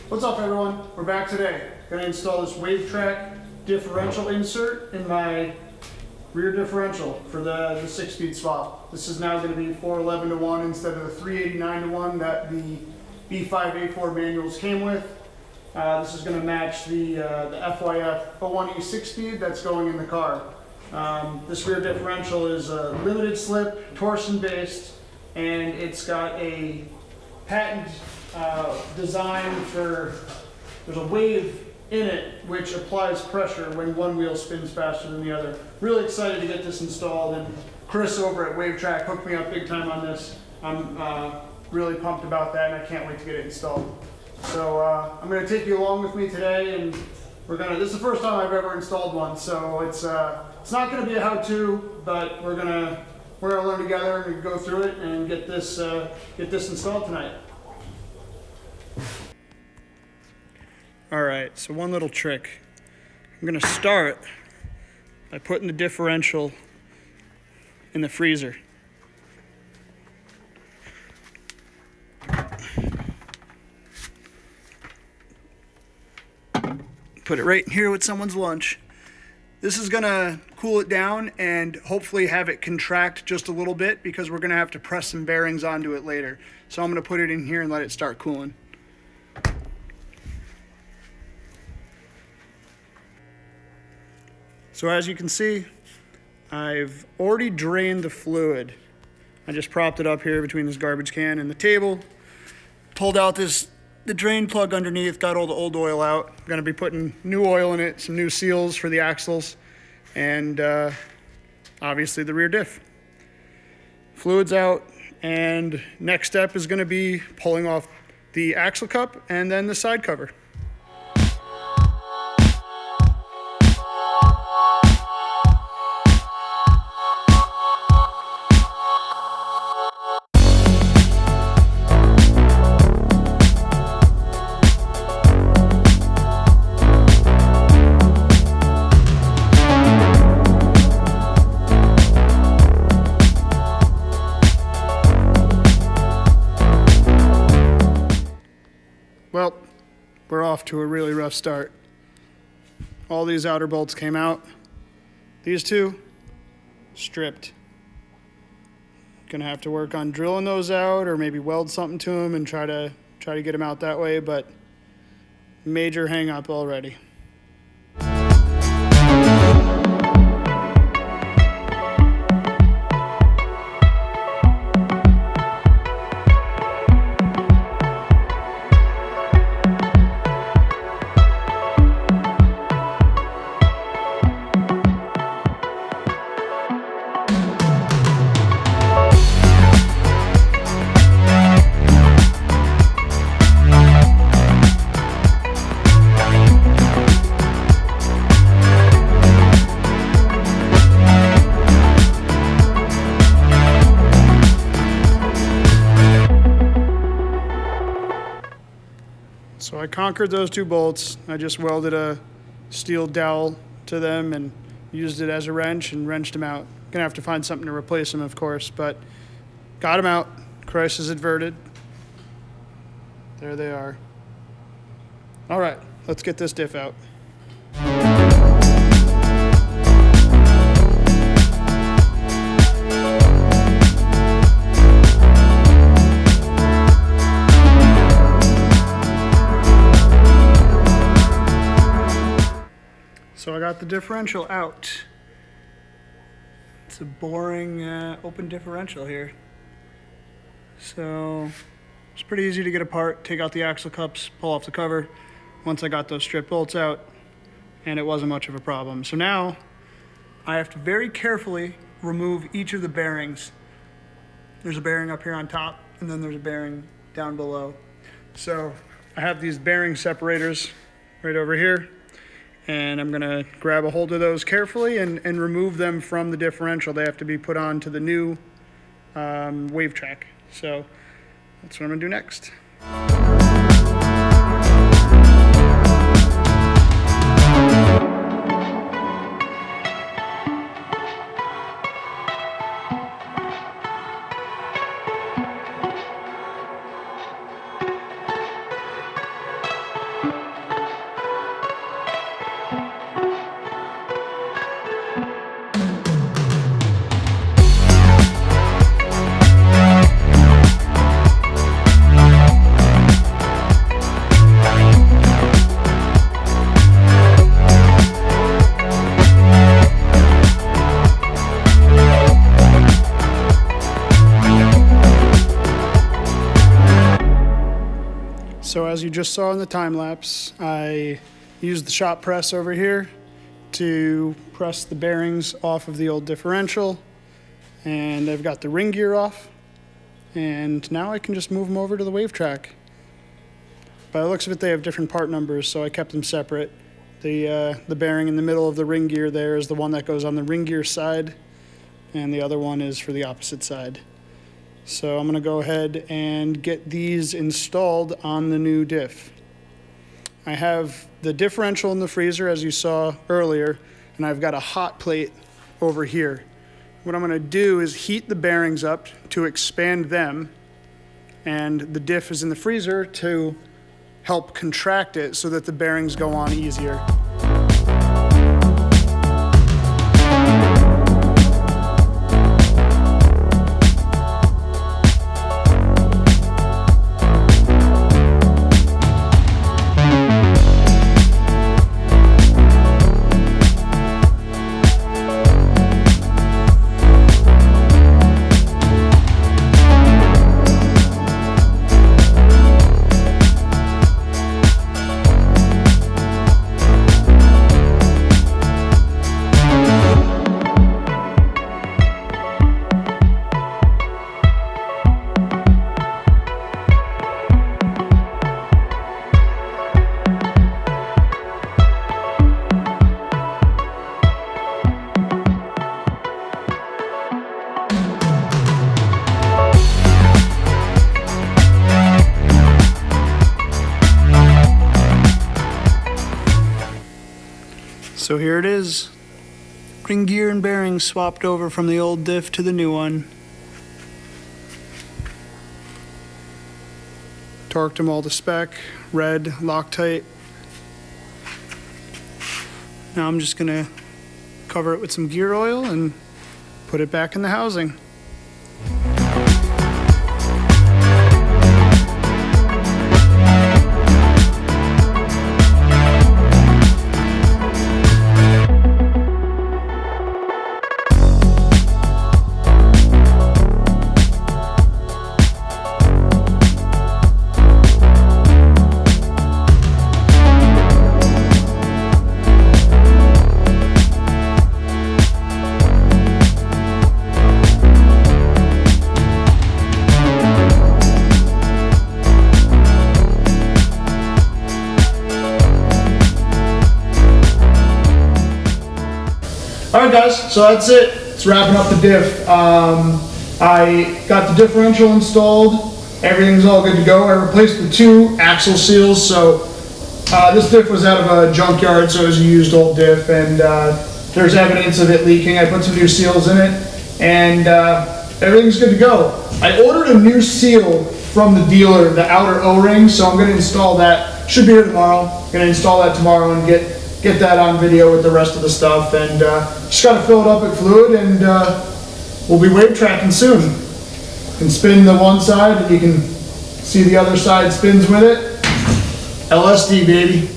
What's up, everyone? We're back today. Gonna install this Wavetrac differential insert in my rear differential for the 6-speed swap. This is now going to be 411-to-1 instead of the 389-to-1 that the B5A4 manuals came with. This is going to match the FYF 01E 6-speed that's going in the car. This rear differential is a limited slip, torsion based, and it's got a patent design for, there's a wave in it which applies pressure when one wheel spins faster than the other. Really excited to get this installed, and Chris over at Wavetrac hooked me up big time on this. I'm really pumped about that, and I can't wait to get it installed. So I'm going to take you along with me today, and this is the first time I've ever installed one, so it's not going to be a how-to, but we're gonna learn together and go through it and get this installed tonight. All right, so one little trick. I'm gonna start by putting the differential in the freezer. Put it right in here with someone's lunch. This is gonna cool it down and hopefully have it contract just a little bit, because we're gonna have to press some bearings onto it later. So I'm gonna put it in here and let it start cooling. So as you can see, I've already drained the fluid. I just propped it up here between this garbage can and the table. Pulled out the drain plug underneath, got all the old oil out. I'm gonna be putting new oil in it, some new seals for the axles, and obviously the rear diff. Fluid's out, and next step is gonna be pulling off the axle cup and then the side cover. Well, we're off to a really rough start. All these outer bolts came out. These two, stripped. Gonna have to work on drilling those out, or maybe weld something to them and try to get them out that way, but major hang up already. So I conquered those two bolts. I just welded a steel dowel to them and used it as a wrench and wrenched them out. Gonna have to find something to replace them, of course, but got them out. Crisis averted. There they are. All right, let's get this diff out. So I got the differential out. It's a boring open differential here. So it's pretty easy to get apart, take out the axle cups, pull off the cover. Once I got those strip bolts out, and it wasn't much of a problem. So now I have to very carefully remove each of the bearings. There's a bearing up here on top, and then there's a bearing down below. So I have these bearing separators right over here, and I'm gonna grab a hold of those carefully and remove them from the differential. They have to be put onto the new Wavetrac. So that's what I'm gonna do next. So as you just saw in the time lapse, I used the shop press over here to press the bearings off of the old differential, and I've got the ring gear off, and now I can just move them over to the Wavetrac. By the looks of it, they have different part numbers, so I kept them separate. The bearing in the middle of the ring gear there is the one that goes on the ring gear side, and the other one is for the opposite side. So I'm going to go ahead and get these installed on the new diff. I have the differential in the freezer, as you saw earlier, and I've got a hot plate over here. What I'm going to do is heat the bearings up to expand them, and the diff is in the freezer to help contract it so that the bearings go on easier. So here it is, ring gear and bearings swapped over from the old diff to the new one. Torqued them all to spec, red, Loctite. Now I'm just gonna cover it with some gear oil and put it back in the housing. Alright guys, so that's it. It's wrapping up the diff. I got the differential installed. Everything's all good to go. I replaced the 2 axle seals. So this diff was out of a junkyard, so it was a used old diff, and there's evidence of it leaking. I put some new seals in it, and everything's good to go. I ordered a new seal from the dealer, the outer O-ring, so I'm going to install that. Should be here tomorrow. I'm going to install that tomorrow and get that on video with the rest of the stuff, and just got to fill it up with fluid, and we'll be wave tracking soon. You can spin the one side and you can see the other side spins with it. LSD, baby.